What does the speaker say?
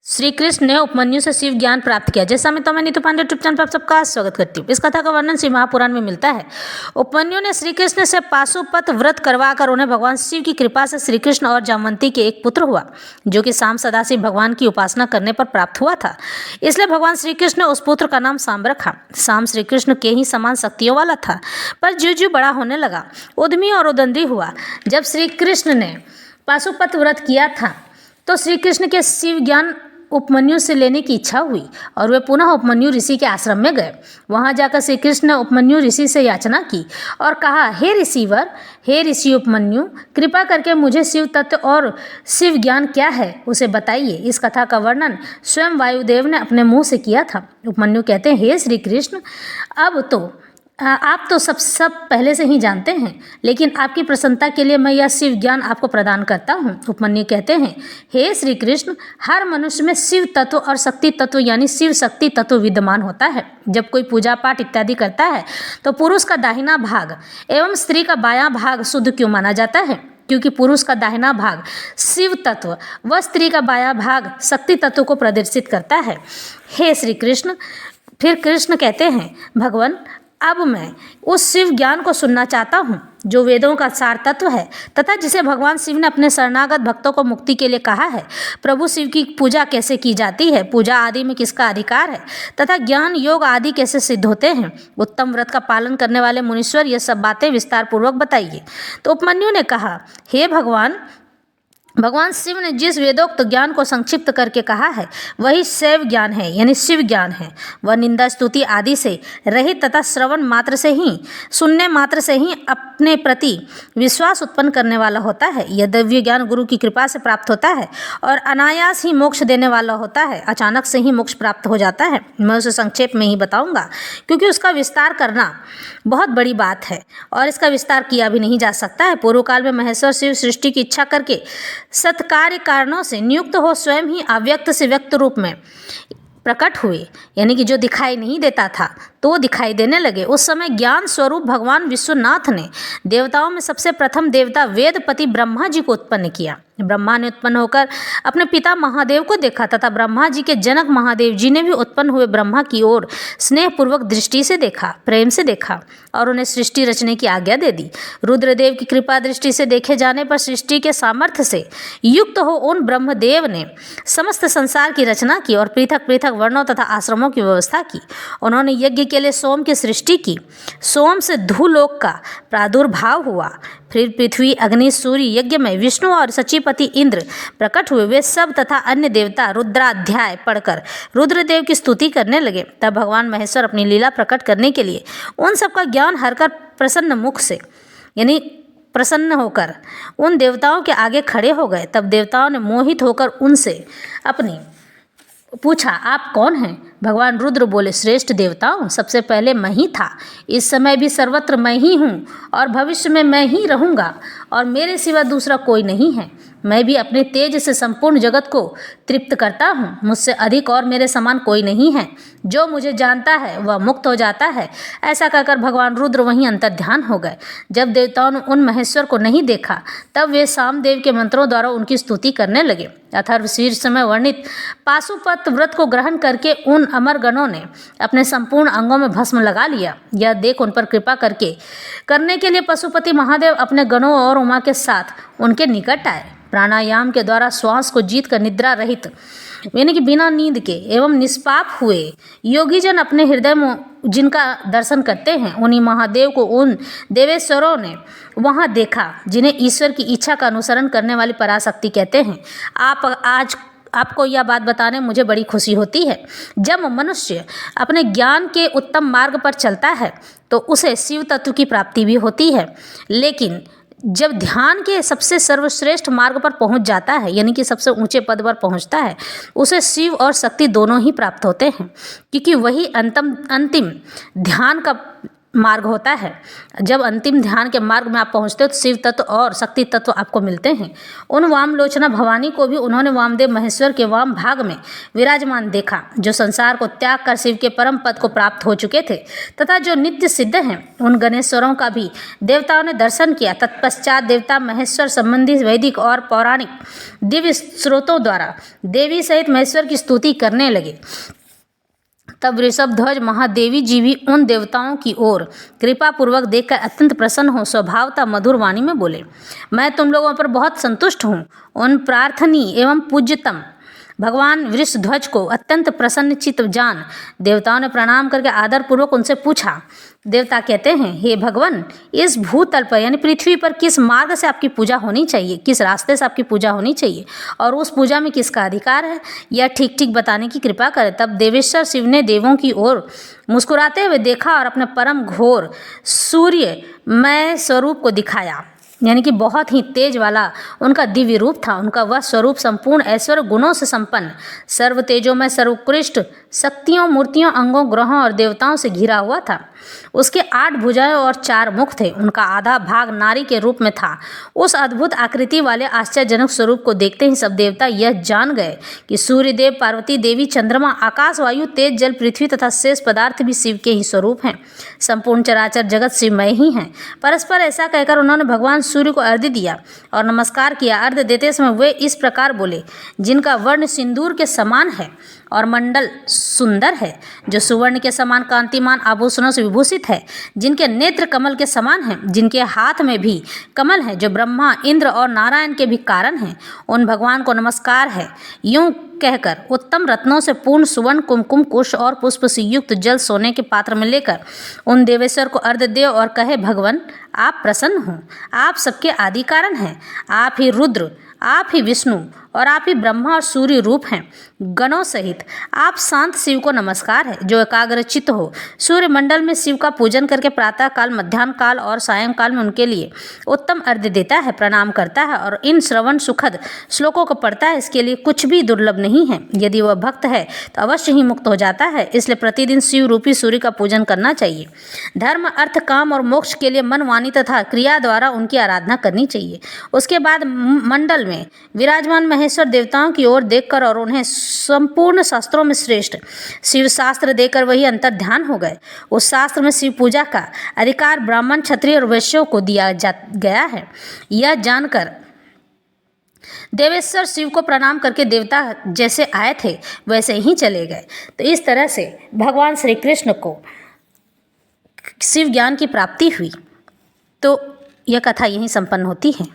श्री कृष्ण ने उपमन्यु से शिव ज्ञान प्राप्त किया। जैसा मैं नीतू पांडे यूट्यूब चैनल पर आप सबका स्वागत करती हूँ। इस कथा का वर्णन श्री महापुराण में मिलता है। उपमन्यु ने श्री कृष्ण से पाशुपत व्रत करवाकर उन्हें भगवान शिव की कृपा से श्री कृष्ण और जामवंती के एक पुत्र हुआ, जो कि शाम सदाशिव भगवान की उपासना करने पर प्राप्त हुआ था। इसलिए भगवान श्री कृष्ण ने उस पुत्र का नाम शाम रखा। शाम श्री कृष्ण के ही समान शक्तियों वाला था, पर ज्यों ज्यों बड़ा होने लगा उद्यमी और उदंडी हुआ। जब श्री कृष्ण ने पाशुपत व्रत किया था तो श्री कृष्ण के शिव ज्ञान उपमन्यु से लेने की इच्छा हुई और वे पुनः उपमन्यु ऋषि के आश्रम में गए। वहां जाकर श्री कृष्ण ने उपमन्यु ऋषि से याचना की और कहा, हे ऋषिवर, हे ऋषि उपमन्यु, कृपा करके मुझे शिव तत्व और शिव ज्ञान क्या है उसे बताइए। इस कथा का वर्णन स्वयं वायुदेव ने अपने मुंह से किया था। उपमन्यु कहते हैं, हे श्री कृष्ण, अब तो आप तो सब पहले से ही जानते हैं, लेकिन आपकी प्रसन्नता के लिए मैं यह शिव ज्ञान आपको प्रदान करता हूँ। उपमन्यु कहते हैं, हे श्री कृष्ण, हर मनुष्य में शिव तत्व और शक्ति तत्व यानी शिव शक्ति तत्व विद्यमान होता है। जब कोई पूजा पाठ इत्यादि करता है तो पुरुष का दाहिना भाग एवं स्त्री का बायां भाग शुद्ध क्यों माना जाता है? क्योंकि पुरुष का दाहिना भाग शिव तत्व व स्त्री का बायां भाग शक्ति तत्व को प्रदर्शित करता है। हे श्री कृष्ण, फिर कृष्ण कहते हैं, भगवान, अब मैं उस शिव ज्ञान को सुनना चाहता हूँ जो वेदों का सार तत्व है तथा जिसे भगवान शिव ने अपने शरणागत भक्तों को मुक्ति के लिए कहा है। प्रभु शिव की पूजा कैसे की जाती है, पूजा आदि में किसका अधिकार है तथा ज्ञान योग आदि कैसे सिद्ध होते हैं। उत्तम व्रत का पालन करने वाले मुनीश्वर ये सब बातें विस्तार पूर्वक बताइए। तो उपमन्यु ने कहा, हे भगवान शिव ने जिस वेदोक्त ज्ञान को संक्षिप्त करके कहा है वही शैव ज्ञान है यानी शिव ज्ञान है। वह निंदा स्तुति आदि से रहित तथा श्रवण मात्र से ही, सुनने मात्र से ही अपने प्रति विश्वास उत्पन्न करने वाला होता है। यह दिव्य ज्ञान गुरु की कृपा से प्राप्त होता है और अनायास ही मोक्ष देने वाला होता है। अचानक से ही मोक्ष प्राप्त हो जाता है। मैं उसे संक्षेप में ही बताऊंगा क्योंकि उसका विस्तार करना बहुत बड़ी बात है और इसका विस्तार किया भी नहीं जा सकता है। पूर्व काल में महेश्वर शिव सृष्टि की इच्छा करके सत्कार्य कारणों से नियुक्त हो स्वयं ही अव्यक्त से व्यक्त रूप में प्रकट हुए, यानी कि जो दिखाई नहीं देता था तो वो दिखाई देने लगे। उस समय ज्ञान स्वरूप भगवान विश्वनाथ ने देवताओं में सबसे प्रथम देवता वेदपति ब्रह्मा जी को उत्पन्न किया। ब्रह्मा ने उत्पन्न होकर अपने पिता महादेव को देखा तथा ब्रह्मा जी के जनक महादेव जी ने भी उत्पन्न हुए ब्रह्मा की ओर स्नेहपूर्वक दृष्टि से देखा, प्रेम से देखा और उन्हें सृष्टि रचने की आज्ञा दे दी। रुद्रदेव की कृपा दृष्टि से देखे जाने पर सृष्टि के सामर्थ्य से युक्त हो उन ब्रह्मदेव ने समस्त संसार की रचना की और पृथक पृथक वर्णों तथा आश्रमों की व्यवस्था की। उन्होंने यज्ञ के लिए सोम की सृष्टि की। सोम से धूलोक का प्रादुर्भाव हुआ। फिर पृथ्वी, अग्नि, सूर्य, यज्ञ में विष्णु और सचिपति इंद्र प्रकट हुए। वे सब तथा अन्य देवता रुद्राध्याय पढ़कर रुद्रदेव की स्तुति करने लगे। तब भगवान महेश्वर अपनी लीला प्रकट करने के लिए उन सबका ज्ञान हरकर प्रसन्न मुख से यानी प्रसन्न होकर उन देवताओं के आगे खड़े हो गए। तब देवताओं ने मोहित होकर उनसे अपनी पूछा, आप कौन हैं? भगवान रुद्र बोले, श्रेष्ठ देवताओं, सबसे पहले मैं ही था, इस समय भी सर्वत्र मैं ही हूँ और भविष्य में मैं ही रहूँगा और मेरे सिवा दूसरा कोई नहीं है। मैं भी अपने तेज से संपूर्ण जगत को तृप्त करता हूँ। मुझसे अधिक और मेरे समान कोई नहीं है। जो मुझे जानता है वह मुक्त हो जाता है। ऐसा कहकर भगवान रुद्र वहीं अंतर्ध्यान हो गए। जब देवताओं ने उन महेश्वर को नहीं देखा तब वे सामदेव के मंत्रों द्वारा उनकी स्तुति करने लगे। अथर्वशीर्ष में वर्णित पाशुपत व्रत को ग्रहण करके उन अमरगणों ने अपने संपूर्ण अंगों में भस्म लगा लिया। यह देख उन पर कृपा करने के लिए पशुपति महादेव अपने गणों और उमा के साथ उनके निकट आए। प्राणायाम के द्वारा श्वास को जीत कर निद्रा रहित यानी कि बिना नींद के एवं निष्पाप हुए योगी जन अपने हृदय में जिनका दर्शन करते हैं, उन्हीं महादेव को उन देवेश्वरों ने वहां देखा जिन्हें ईश्वर की इच्छा का अनुसरण करने वाली पराशक्ति कहते हैं। आपको यह बात बताने मुझे बड़ी खुशी होती है। जब मनुष्य अपने ज्ञान के उत्तम मार्ग पर चलता है तो उसे शिव तत्व की प्राप्ति भी होती है, लेकिन जब ध्यान के सबसे सर्वश्रेष्ठ मार्ग पर पहुंच जाता है यानी कि सबसे ऊंचे पद पर पहुंचता है, उसे शिव और शक्ति दोनों ही प्राप्त होते हैं, क्योंकि वही अंतिम ध्यान का मार्ग होता है। जब अंतिम ध्यान के मार्ग में आप पहुंचते हो तो शिव तत्व और शक्ति तत्व आपको मिलते हैं। उन वामलोचना भवानी को भी उन्होंने वामदेव महेश्वर के वाम भाग में विराजमान देखा, जो संसार को त्याग कर शिव के परम पद को प्राप्त हो चुके थे तथा जो नित्य सिद्ध हैं। उन गणेश्वरों का भी देवताओं ने दर्शन किया। तत्पश्चात देवता महेश्वर संबंधी वैदिक और पौराणिक दिव्य स्रोतों द्वारा देवी सहित महेश्वर की स्तुति करने लगे। तब ऋषभध्वज महादेवी जी भी उन देवताओं की ओर कृपा पूर्वक देखकर अत्यंत प्रसन्न हो स्वभावतः मधुर वाणी में बोले, मैं तुम लोगों पर बहुत संतुष्ट हूँ। उन प्रार्थनीय एवं पूज्यतम भगवान वृषध्वज को अत्यंत प्रसन्नचित्त जान देवताओं ने प्रणाम करके आदरपूर्वक उनसे पूछा। देवता कहते हैं, हे भगवान, इस भूतल पर यानी पृथ्वी पर किस मार्ग से आपकी पूजा होनी चाहिए, किस रास्ते से आपकी पूजा होनी चाहिए और उस पूजा में किसका अधिकार है, यह ठीक ठीक बताने की कृपा करें। तब देवेश्वर शिव ने देवों की ओर मुस्कुराते हुए देखा और अपने परम घोर सूर्यमय स्वरूप को दिखाया, यानी कि बहुत ही तेज वाला उनका दिव्य रूप था। उनका वह स्वरूप संपूर्ण ऐश्वर्य गुणों से संपन्न, सर्व तेजोमय, सर्वोत्कृष्ट शक्तियों, मूर्तियों, अंगों, ग्रहों और देवताओं से घिरा हुआ था। उसके 8 भुजाएं और 4 मुख थे। उनका आधा भाग नारी के रूप में था। उस अद्भुत आकृति वाले आश्चर्यजनक स्वरूप को देखते ही सब देवता यह जान गए कि सूर्यदेव, पार्वती देवी, चंद्रमा, आकाश, वायु, तेज, जल, पृथ्वी तथा शेष पदार्थ भी शिव के ही स्वरूप हैं। संपूर्ण चराचर जगत शिवमय ही हैं। परस्पर ऐसा कहकर उन्होंने भगवान सूर्य को अर्घ्य दिया और नमस्कार किया। अर्घ्य देते समय वे इस प्रकार बोले, जिनका वर्ण सिंदूर के समान है और मंडल सुंदर है, जो सुवर्ण के समान कांतिमान आभूषणों से विभूषित है, जिनके नेत्र कमल के समान हैं, जिनके हाथ में भी कमल है, जो ब्रह्मा, इंद्र और नारायण के भी कारण हैं, उन भगवान को नमस्कार है। यूं कहकर उत्तम रत्नों से पूर्ण सुवर्ण, कुमकुम, कुश और पुष्प से युक्त जल सोने के पात्र में लेकर उन देवेश्वर को अर्घ्य दे और कहे, भगवान, आप प्रसन्न हो, आप सबके आदि कारण हैं, आप ही रुद्र, आप ही विष्णु और आप ही ब्रह्मा और सूर्य रूप हैं। गणों सहित आप शांत शिव को नमस्कार है, जो एकाग्रचित्त हो सूर्य मंडल में शिव का पूजन करके प्रातः काल, मध्याह्न काल और सायंकाल में उनके लिए उत्तम अर्घ्य देता है, प्रणाम करता है और इन श्रवण सुखद श्लोकों को पढ़ता है। इसके लिए कुछ भी दुर्लभ नहीं है। यदि वह भक्त है तो अवश्य ही मुक्त हो जाता है। इसलिए प्रतिदिन शिव रूपी सूर्य का पूजन करना चाहिए। धर्म, अर्थ, काम और मोक्ष के लिए मन, वाणी तथा क्रिया द्वारा उनकी आराधना करनी चाहिए। उसके बाद मंडल में विराजमान महेश्वर देवताओं की ओर देखकर और उन्हें संपूर्ण शास्त्रों में श्रेष्ठ शिव शास्त्र देकर वही अंतर ध्यान हो गए। उस शास्त्र में शिव पूजा का अधिकार ब्राह्मण, क्षत्रिय और वैश्यों को दिया गया है। यह जानकर देवेश्वर शिव को प्रणाम करके देवता जैसे आए थे वैसे ही चले गए। तो इस तरह से भगवान श्री कृष्ण को शिव ज्ञान की प्राप्ति हुई। तो यह कथा यहीं संपन्न होती है।